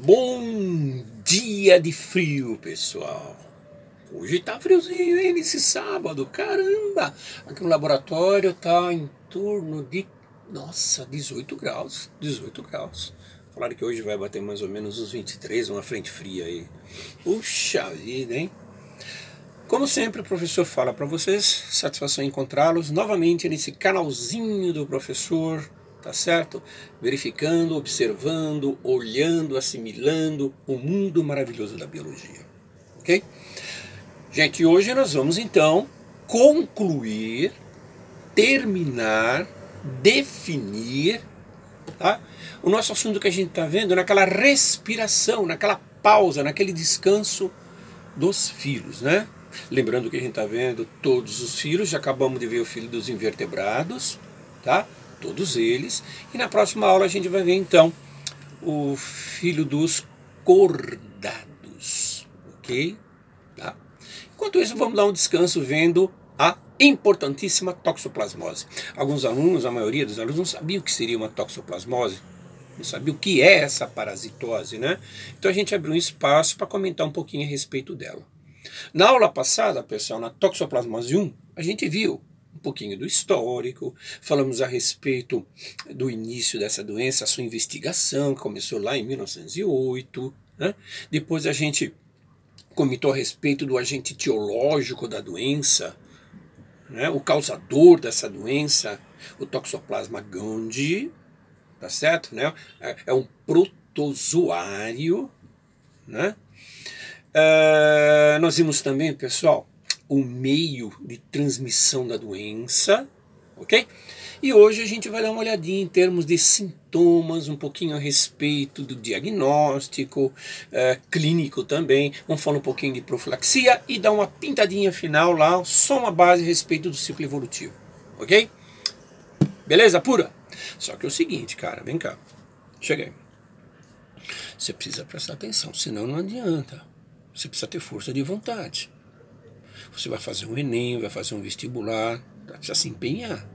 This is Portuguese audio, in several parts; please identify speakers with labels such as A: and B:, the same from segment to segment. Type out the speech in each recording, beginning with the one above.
A: Bom dia de frio, pessoal. Hoje tá friozinho, hein, nesse sábado, caramba. Aqui no laboratório tá em torno de, nossa, 18 graus, 18 graus. Falaram que hoje vai bater mais ou menos uns 23, uma frente fria aí. Puxa vida, hein. Como sempre, o professor fala para vocês, satisfação em encontrá-los novamente nesse canalzinho do professor, tá certo? Verificando, observando, olhando, assimilando o mundo maravilhoso da biologia, ok? Gente, hoje nós vamos então concluir, terminar, definir, tá? O nosso assunto que a gente está vendo naquela respiração, naquela pausa, naquele descanso dos filhos, né? Lembrando que a gente está vendo todos os filhos, já acabamos de ver o filho dos invertebrados, tá? Todos eles. E na próxima aula a gente vai ver então o filho dos cordados, ok? Tá? Enquanto isso, vamos dar um descanso vendo a importantíssima toxoplasmose. Alguns alunos, a maioria dos alunos, não sabiam o que seria uma toxoplasmose. Não sabia o que é essa parasitose, né? Então a gente abriu um espaço para comentar um pouquinho a respeito dela. Na aula passada, pessoal, na toxoplasmose 1, a gente viu um pouquinho do histórico, falamos a respeito do início dessa doença, a sua investigação, que começou lá em 1908, né? Depois a gente comentou a respeito do agente etiológico da doença, né? O causador dessa doença, o Toxoplasma gondii, tá certo? Né? É um protozoário, né? Nós vimos também, pessoal, o meio de transmissão da doença, ok? E hoje a gente vai dar uma olhadinha em termos de sintomas, um pouquinho a respeito do diagnóstico, clínico também. Vamos falar um pouquinho de profilaxia e dar uma pintadinha final lá, só uma base a respeito do ciclo evolutivo, ok? Beleza pura? Só que é o seguinte, cara, vem cá, chega aí. Você precisa prestar atenção, senão não adianta. Você precisa ter força de vontade. Você vai fazer um Enem, vai fazer um vestibular, precisa se empenhar.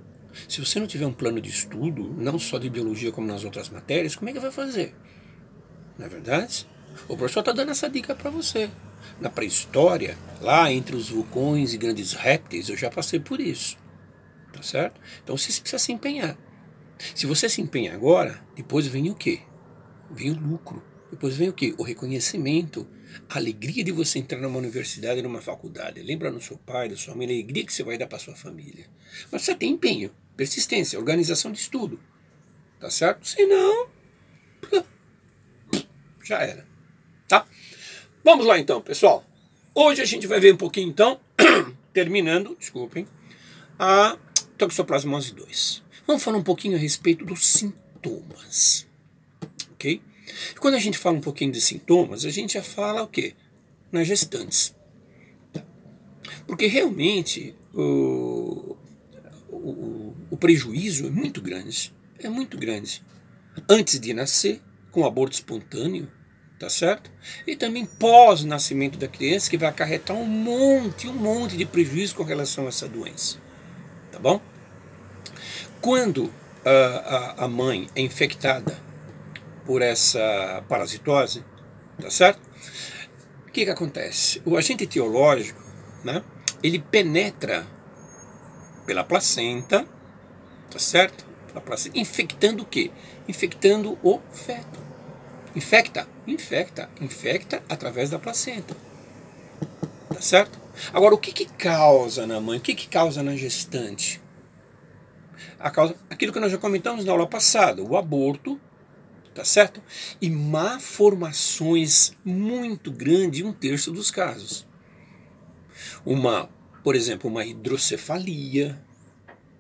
A: Se você não tiver um plano de estudo, não só de biologia como nas outras matérias, como é que vai fazer? Não é verdade? O professor está dando essa dica para você. Na pré-história, lá entre os vulcões e grandes répteis, eu já passei por isso. Tá certo? Então você precisa se empenhar. Se você se empenha agora, depois vem o quê? Vem o lucro. Depois vem o quê? O reconhecimento, a alegria de você entrar numa universidade, numa faculdade. Lembra no seu pai, da sua mãe, a alegria que você vai dar para sua família. Mas você tem empenho, persistência, organização de estudo. Tá certo? Senão, já era. Tá? Vamos lá então, pessoal. Hoje a gente vai ver um pouquinho então, terminando, desculpem, a toxoplasmose 2. Vamos falar um pouquinho a respeito dos sintomas. Ok? E quando a gente fala um pouquinho de sintomas, a gente já fala o quê? Nas gestantes. Porque realmente o prejuízo é muito grande. É muito grande. Antes de nascer, com aborto espontâneo, tá certo? E também pós-nascimento da criança, que vai acarretar um monte de prejuízo com relação a essa doença. Tá bom? Quando a mãe é infectada por essa parasitose, tá certo? O que acontece? O agente etiológico, né, ele penetra pela placenta, tá certo? Pela placenta, infectando o quê? Infectando o feto. Infecta através da placenta, tá certo? Agora, o que causa na mãe? O que causa na gestante? Aquilo que nós já comentamos na aula passada, o aborto, tá certo? E malformações muito grandes em 1/3 dos casos. Por exemplo, uma hidrocefalia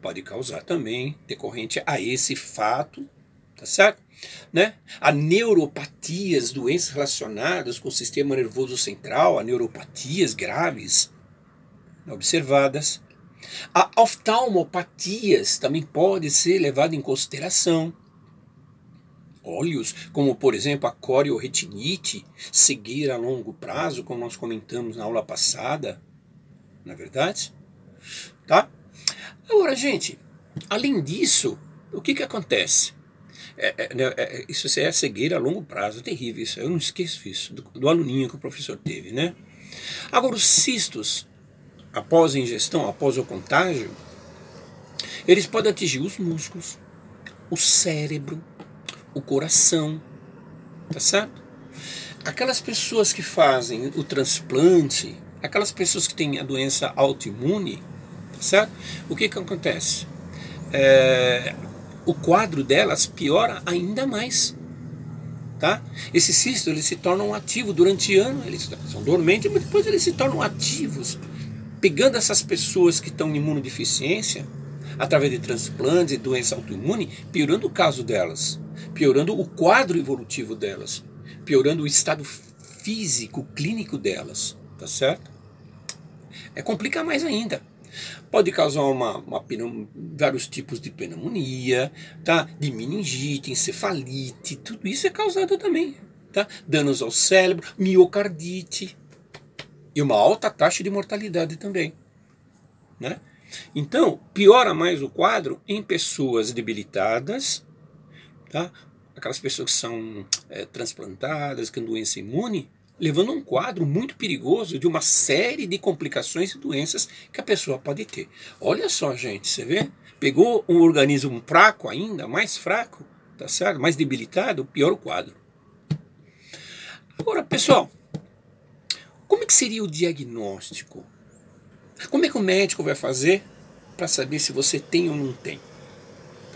A: pode causar também, decorrente a esse fato, tá certo? Né? A neuropatias, doenças relacionadas com o sistema nervoso central, a neuropatias graves observadas. A oftalmopatias também pode ser levada em consideração. Olhos, como por exemplo a corioretinite, cegueira a longo prazo, como nós comentamos na aula passada, não é verdade? Tá? Agora, gente, além disso, o que acontece? Isso é cegueira a longo prazo, é terrível isso. Eu não esqueço isso, do aluninho que o professor teve, né? Agora, os cistos, após a ingestão, após o contágio, eles podem atingir os músculos, o cérebro, o coração, tá certo? Aquelas pessoas que fazem o transplante, aquelas pessoas que têm a doença autoimune, tá certo? O que acontece? O quadro delas piora ainda mais, tá? Esses cistos, eles se tornam ativos durante anos, eles são dormentes, mas depois eles se tornam ativos, pegando essas pessoas que estão em imunodeficiência, através de transplantes e doença autoimune, piorando o caso delas, piorando o quadro evolutivo delas, piorando o estado físico, clínico delas, tá certo? Complica mais ainda. Pode causar vários tipos de pneumonia, tá? De meningite, encefalite, tudo isso é causado também, tá? Danos ao cérebro, miocardite e uma alta taxa de mortalidade também, né? Então, piora mais o quadro em pessoas debilitadas, tá? Aquelas pessoas que são transplantadas, com doença imune, levando um quadro muito perigoso de uma série de complicações e doenças que a pessoa pode ter. Olha só, gente, você vê? Pegou um organismo fraco ainda, mais fraco, tá certo? Mais debilitado, pior o quadro. Agora, pessoal, como é que seria o diagnóstico? Como é que o médico vai fazer para saber se você tem ou não tem?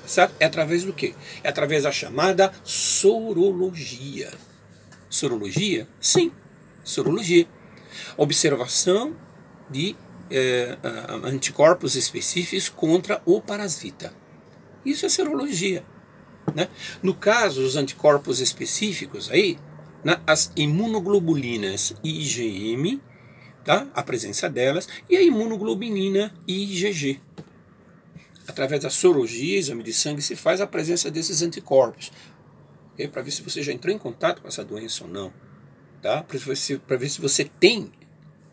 A: Tá certo? É através do quê? É através da chamada sorologia. Sorologia? Sim, sorologia. Observação de anticorpos específicos contra o parasita. Isso é sorologia, né? No caso, os anticorpos específicos aí, né, as imunoglobulinas IgM, tá? A presença delas, e a imunoglobulina IgG. Através da sorologia, exame de sangue, se faz a presença desses anticorpos, okay? Para ver se você já entrou em contato com essa doença ou não, tá? Para ver se você tem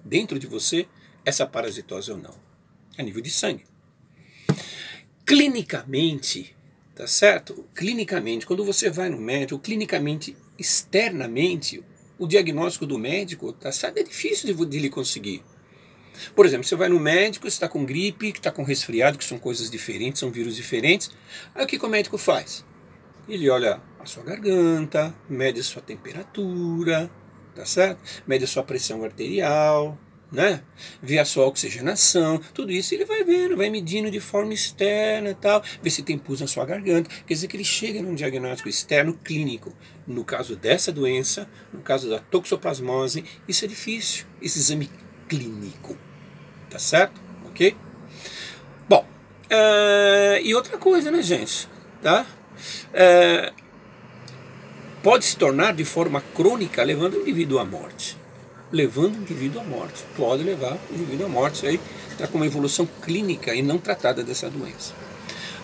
A: dentro de você essa parasitose ou não, a nível de sangue. Clinicamente, tá certo? Clinicamente, quando você vai no médico, clinicamente, externamente, o diagnóstico do médico, tá certo? É difícil de lhe conseguir. Por exemplo, você vai no médico, você está com gripe, está com resfriado, que são coisas diferentes, são vírus diferentes. Aí o que o médico faz? Ele olha a sua garganta, mede a sua temperatura, tá certo? Mede a sua pressão arterial, né? Vê a sua oxigenação, tudo isso ele vai vendo, vai medindo de forma externa e tal, vê se tem pus na sua garganta. Quer dizer que ele chega num diagnóstico externo clínico. No caso dessa doença, no caso da toxoplasmose, isso é difícil, esse exame clínico, tá certo? Ok? Bom, e outra coisa, né, gente? Tá? Pode se tornar de forma crônica, levando o indivíduo à morte. Levando o indivíduo à morte. Pode levar o indivíduo à morte. Isso aí está com uma evolução clínica e não tratada dessa doença.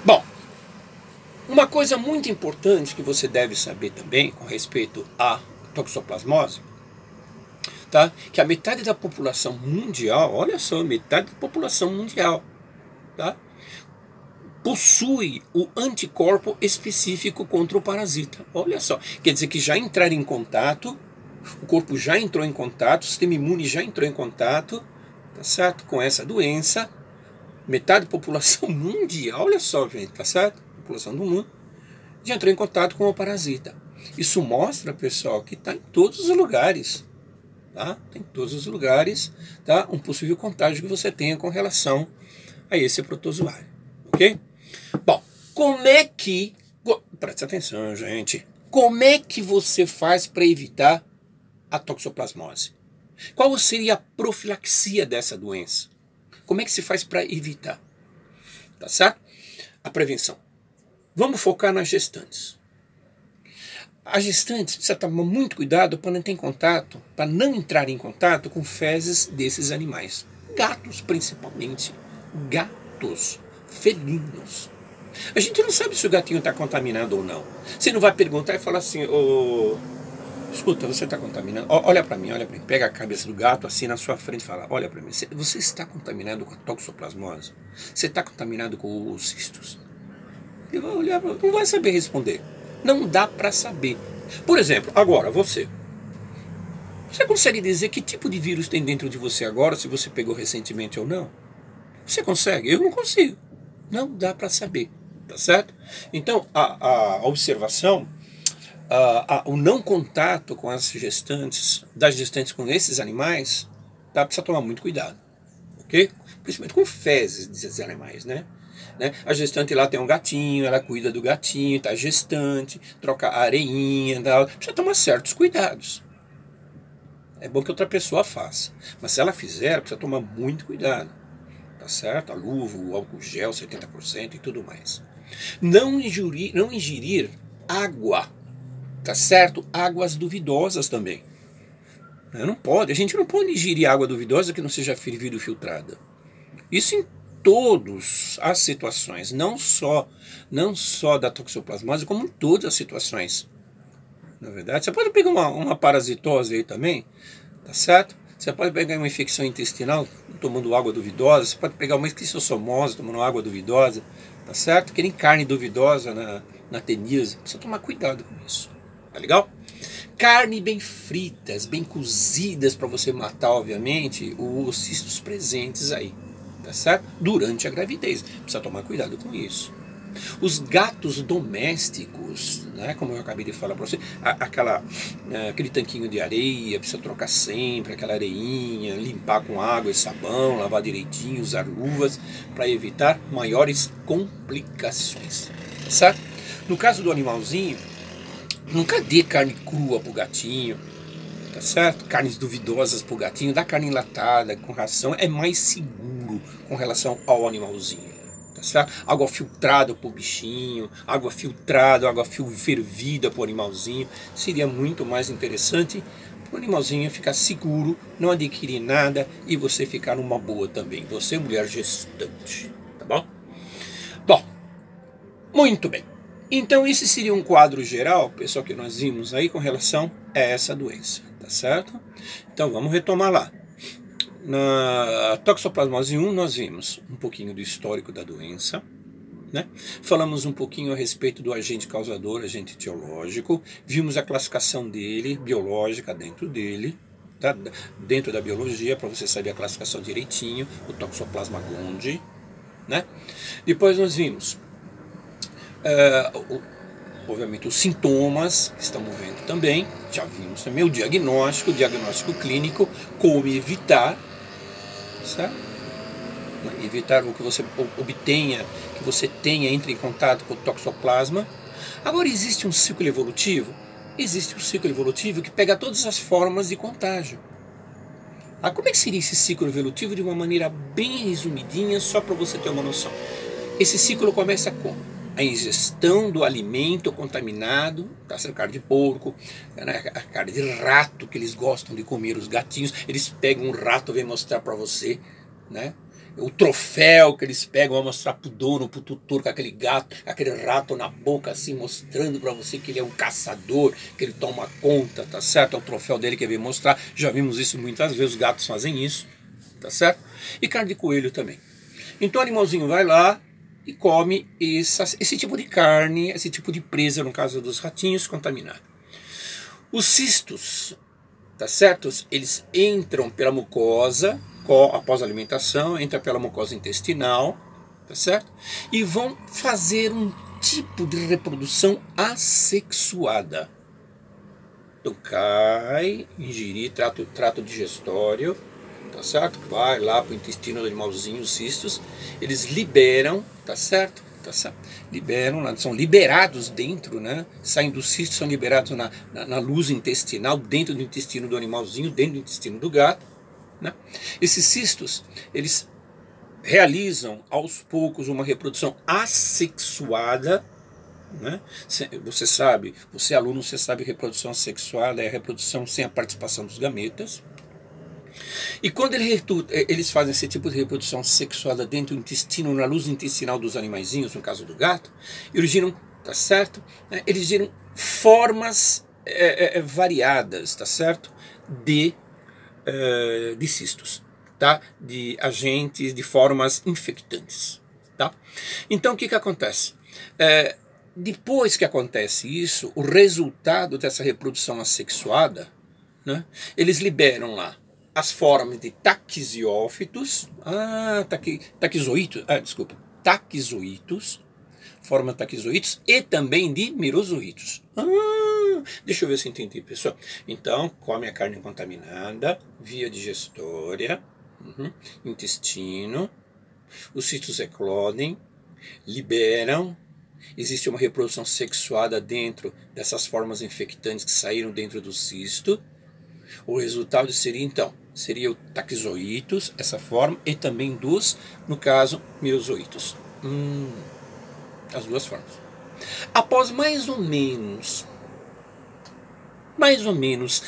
A: Bom, uma coisa muito importante que você deve saber também com respeito à toxoplasmose, tá? Que a metade da população mundial, olha só, metade da população mundial, tá? Possui o anticorpo específico contra o parasita. Olha só, quer dizer que já entraram em contato, o corpo já entrou em contato, o sistema imune já entrou em contato, tá certo? Com essa doença, metade da população mundial, olha só, gente, tá certo? A população do mundo já entrou em contato com o parasita. Isso mostra, pessoal, que está em todos os lugares, tá? Em todos os lugares, tá? Um possível contágio que você tenha com relação a esse protozoário, ok? Bom, como é que... Presta atenção, gente. Como é que você faz para evitar a toxoplasmose? Qual seria a profilaxia dessa doença? Como é que se faz para evitar? Tá certo? A prevenção. Vamos focar nas gestantes. As gestantes precisam tomar muito cuidado para não ter contato, para não entrar em contato com fezes desses animais. Gatos, principalmente. Gatos. Felinos. A gente não sabe se o gatinho está contaminado ou não. Você não vai perguntar e falar assim, escuta, você está contaminado? Olha para mim, pega a cabeça do gato assim na sua frente e fala, olha para mim, você está contaminado com a toxoplasmose? Você está contaminado com os cistos? Ele vai olhar, não vai saber responder. Não dá para saber. Por exemplo, agora você consegue dizer que tipo de vírus tem dentro de você agora, se você pegou recentemente ou não? Você consegue? Eu não consigo. Não dá para saber, tá certo? Então, a observação, o não contato com as gestantes, das gestantes com esses animais, tá? Precisa tomar muito cuidado, ok? Principalmente com fezes desses animais, né? A gestante lá tem um gatinho, ela cuida do gatinho, tá gestante, troca a areinha, precisa tomar certos cuidados. É bom que outra pessoa faça, mas se ela fizer, precisa tomar muito cuidado, tá certo? A luva, o álcool gel, 70% e tudo mais. Não ingerir água, tá certo? Águas duvidosas também. Não pode, a gente não pode ingerir água duvidosa que não seja fervida ou filtrada. Isso em todas as situações, não só da toxoplasmose, como em todas as situações. Na verdade, você pode pegar uma parasitose aí também, tá certo? Você pode pegar uma infecção intestinal tomando água duvidosa, você pode pegar uma esquistossomose tomando água duvidosa, tá certo? Querem carne duvidosa na teníase, precisa tomar cuidado com isso, tá legal? Carne bem fritas, bem cozidas para você matar, obviamente, os cistos presentes aí, tá certo? Durante a gravidez, precisa tomar cuidado com isso. Os gatos domésticos, né, como eu acabei de falar para você, aquele tanquinho de areia, precisa trocar sempre, aquela areinha, limpar com água e sabão, lavar direitinho, usar luvas para evitar maiores complicações, tá certo? No caso do animalzinho, nunca dê carne crua pro gatinho, tá certo? Carnes duvidosas pro gatinho, dá carne enlatada com ração, é mais seguro com relação ao animalzinho. Certo? Água filtrada para o bichinho, água filtrada, água fervida para o animalzinho, seria muito mais interessante para o animalzinho ficar seguro, não adquirir nada e você ficar numa boa também, você mulher gestante, tá bom? Bom, muito bem, então esse seria um quadro geral, pessoal, que nós vimos aí com relação a essa doença, tá certo? Então vamos retomar lá. Na toxoplasmose 1 nós vimos um pouquinho do histórico da doença, né? Falamos um pouquinho a respeito do agente causador, agente etiológico, vimos a classificação dele, biológica dentro dele, tá? Dentro da biologia, para você saber a classificação direitinho, o Toxoplasma gondii, né? Depois nós vimos, obviamente, os sintomas que estamos vendo também, já vimos também o diagnóstico clínico, como evitar, certo? Evitar o que você obtenha, que você tenha, entre em contato com o toxoplasma. Agora, existe um ciclo evolutivo? Existe um ciclo evolutivo que pega todas as formas de contágio. Como é que seria esse ciclo evolutivo de uma maneira bem resumidinha, só para você ter uma noção? Esse ciclo começa com a ingestão do alimento contaminado, tá sendo carne de porco, né, a carne de rato que eles gostam de comer, os gatinhos, eles pegam um rato e vêm mostrar para você, né? O troféu que eles pegam, vão mostrar pro dono, pro tutor, com aquele gato, aquele rato na boca, assim, mostrando para você que ele é um caçador, que ele toma conta, tá certo? É o troféu dele que ele vem mostrar, já vimos isso muitas vezes, os gatos fazem isso, tá certo? E carne de coelho também. Então o animalzinho vai lá e come esse tipo de carne, esse tipo de presa, no caso dos ratinhos, contaminada. Os cistos, tá certo? Eles entram pela mucosa, após a alimentação, entra pela mucosa intestinal, tá certo? E vão fazer um tipo de reprodução assexuada. Então cai, ingerir, trato digestório, tá certo? Vai lá para o intestino do animalzinho, os cistos, eles liberam, tá certo? Liberam, são liberados dentro, né? Saem do cisto, são liberados na luz intestinal, dentro do intestino do animalzinho, dentro do intestino do gato, né? Esses cistos, eles realizam aos poucos uma reprodução assexuada, né? Você sabe, você é aluno, você sabe que reprodução assexuada é a reprodução sem a participação dos gametas. E quando eles fazem esse tipo de reprodução sexuada dentro do intestino, na luz intestinal dos animaizinhos, no caso do gato, eles giram, tá certo? Eles giram formas variadas, tá certo? De cistos, tá? De agentes, de formas infectantes, tá? Então o que acontece? Depois que acontece isso, o resultado dessa reprodução assexuada, né, eles liberam lá as formas de taquiziófitos, taquizoítos, forma taquizoítos e também de merozoítos. Deixa eu ver se entendi, pessoal. Então, come a carne contaminada, via digestória, intestino, os cistos eclodem, liberam, existe uma reprodução sexuada dentro dessas formas infectantes que saíram dentro do cisto. O resultado seria, então, seria o taquizoítos, essa forma, e também dos, no caso, merozoítos. As duas formas. Após mais ou menos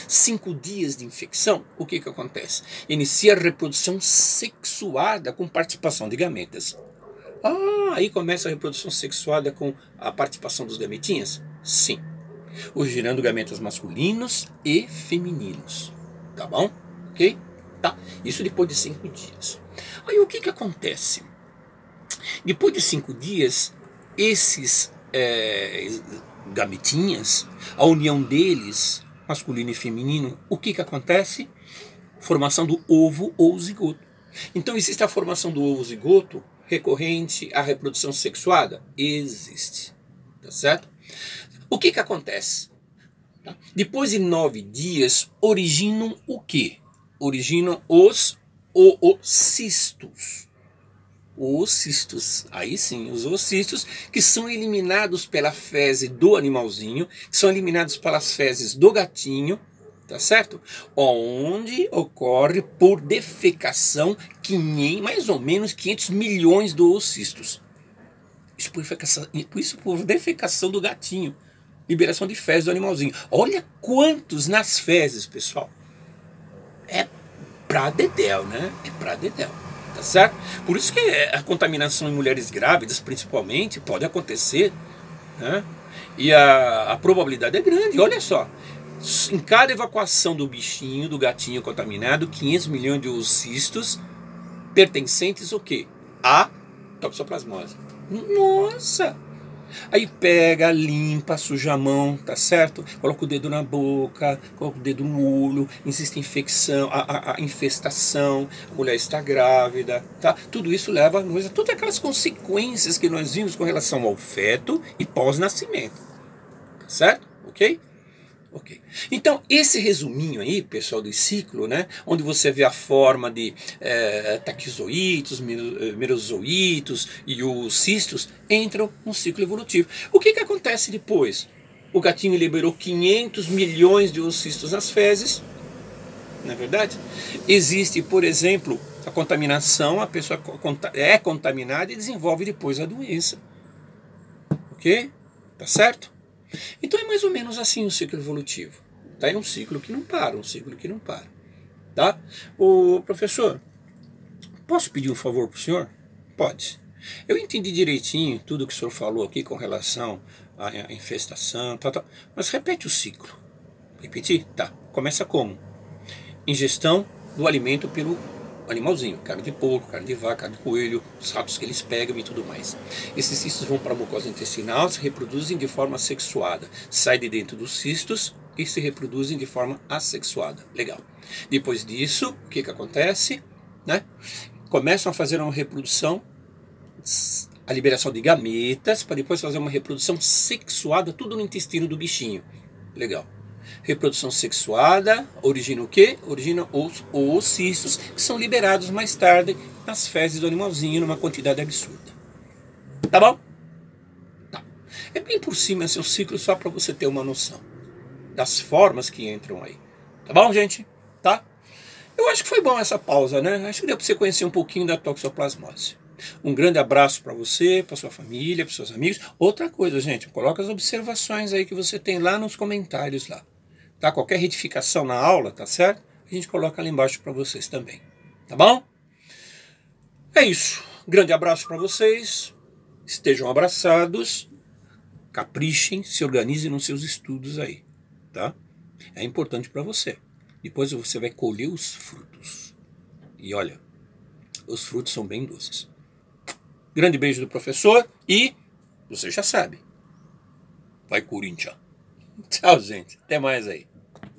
A: 5 dias de infecção, o que acontece? Inicia a reprodução sexuada com participação de gametas. Aí começa a reprodução sexuada com a participação dos gametinhas? Sim. Originando gametas masculinos e femininos. Tá bom? Ok? Tá. Isso depois de 5 dias. Aí o que acontece? Depois de 5 dias, esses gametinhas, a união deles, masculino e feminino, o que acontece? Formação do ovo ou zigoto. Então existe a formação do ovo zigoto recorrente à reprodução sexuada? Existe. Tá certo? O que acontece? Depois de 9 dias, originam o quê? Originam os oocistos. Oocistos, aí sim, os oocistos, que são eliminados pela fezes do animalzinho, são eliminados pelas fezes do gatinho, tá certo? Onde ocorre por defecação mais ou menos 500 milhões de oocistos. Isso por defecação do gatinho. Liberação de fezes do animalzinho. Olha quantos nas fezes, pessoal. É pra dedéu, né? É pra dedéu. Tá certo? Por isso que a contaminação em mulheres grávidas, principalmente, pode acontecer, né? E a probabilidade é grande. Olha só. Em cada evacuação do bichinho, do gatinho contaminado, 500 milhões de oocistos pertencentes o quê? A toxoplasmose. Nossa! Aí pega, limpa, suja a mão, tá certo? Coloca o dedo na boca, coloca o dedo no olho, existe infecção, a infestação, a mulher está grávida, tá? Tudo isso leva a todas aquelas consequências que nós vimos com relação ao feto e pós-nascimento, tá certo? Ok? Ok. Então, esse resuminho aí, pessoal, do ciclo, né, onde você vê a forma de taquizoítos, merozoítos e os cistos, entram no ciclo evolutivo. O que acontece depois? O gatinho liberou 500 milhões de oocistos nas fezes, não é verdade? Existe, por exemplo, a contaminação, a pessoa é contaminada e desenvolve depois a doença. Ok? Tá certo? Então é mais ou menos assim o ciclo evolutivo. Tá? É um ciclo que não para, Tá? Ô, professor, posso pedir um favor para o senhor? Pode. Eu entendi direitinho tudo que o senhor falou aqui com relação à infestação, mas repete o ciclo. Repetir? Tá. Começa como? Ingestão do alimento pelo animalzinho, carne de porco, carne de vaca, carne de coelho, os ratos que eles pegam e tudo mais. Esses cistos vão para a mucosa intestinal, se reproduzem de forma sexuada, saem de dentro dos cistos e se reproduzem de forma assexuada. Legal. Depois disso, o que acontece? Né? Começam a fazer uma reprodução, a liberação de gametas, para depois fazer uma reprodução sexuada, tudo no intestino do bichinho. Legal. Reprodução sexuada origina o quê? Origina os oocistos, que são liberados mais tarde nas fezes do animalzinho numa quantidade absurda. Tá bom? Tá. É bem por cima esse ciclo, só para você ter uma noção das formas que entram aí. Tá bom, gente? Tá? Eu acho que foi bom essa pausa, né? Acho que deu para você conhecer um pouquinho da toxoplasmose. Um grande abraço para você, para sua família, para seus amigos. Outra coisa, gente, coloca as observações aí que você tem lá nos comentários lá. Tá? Qualquer retificação na aula, tá certo? A gente coloca lá embaixo para vocês também. Tá bom? É isso. Grande abraço para vocês. Estejam abraçados. Caprichem, se organizem nos seus estudos aí. Tá? É importante para você. Depois você vai colher os frutos. E olha, os frutos são bem doces. Grande beijo do professor e você já sabe. Vai, Corinthians. Tchau, gente. Até mais aí.